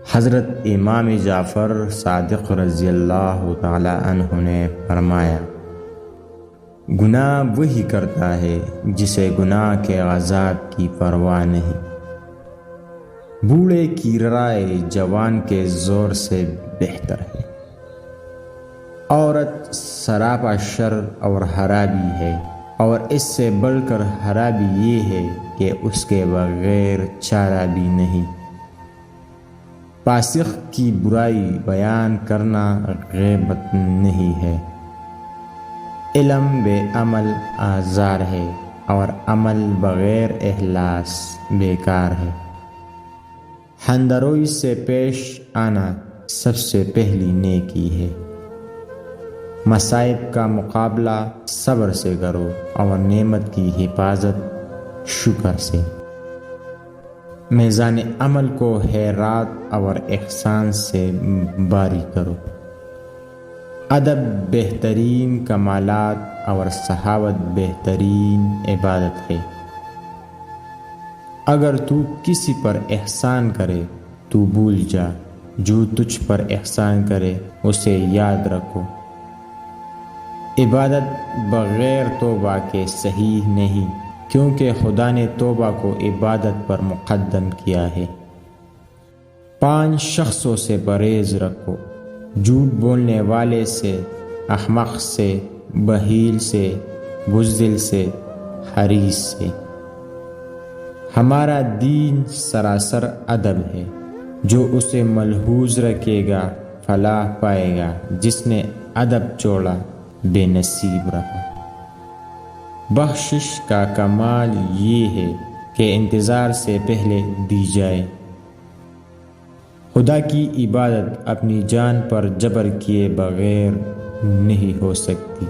حضرت امام جعفر صادق رضی اللہ تعالی عنہ نے فرمایا، گناہ وہی کرتا ہے جسے گناہ کے عذاب کی پرواہ نہیں۔ بوڑھے کی رائے جوان کے زور سے بہتر ہے۔ عورت سراپا شر اور خرابی ہے، اور اس سے بڑھ کر خرابی یہ ہے کہ اس کے بغیر چارہ بھی نہیں۔ فاسق کی برائی بیان کرنا غیبت نہیں ہے۔ علم بے عمل آزار ہے، اور عمل بغیر اخلاص بیکار ہے۔ ہندروئی سے پیش آنا سب سے پہلی نیکی ہے۔ مصائب کا مقابلہ صبر سے کرو، اور نعمت کی حفاظت شکر سے۔ میزان عمل کو خیرات اور احسان سے باری کرو۔ ادب بہترین کمالات اور سخاوت بہترین عبادت ہے۔ اگر تو کسی پر احسان کرے تو بھول جا، جو تجھ پر احسان کرے اسے یاد رکھو۔ عبادت بغیر توبہ کے صحیح نہیں، کیونکہ خدا نے توبہ کو عبادت پر مقدم کیا ہے۔ 5 شخصوں سے پرہیز رکھو: جھوٹ بولنے والے سے، احمق سے، بخیل سے، بزدل سے، حریص سے۔ ہمارا دین سراسر ادب ہے۔ جو اسے ملحوظ رکھے گا فلاح پائے گا، جس نے ادب چھوڑا بے نصیب رہا۔ بخشش کا کمال یہ ہے کہ انتظار سے پہلے دی جائے۔ خدا کی عبادت اپنی جان پر جبر کیے بغیر نہیں ہو سکتی۔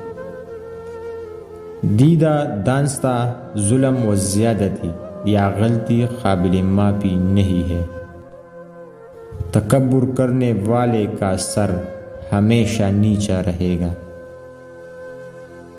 دیدہ دانستہ ظلم و زیادتی یا غلطی قابل معافی نہیں ہے۔ تکبر کرنے والے کا سر ہمیشہ نیچا رہے گا۔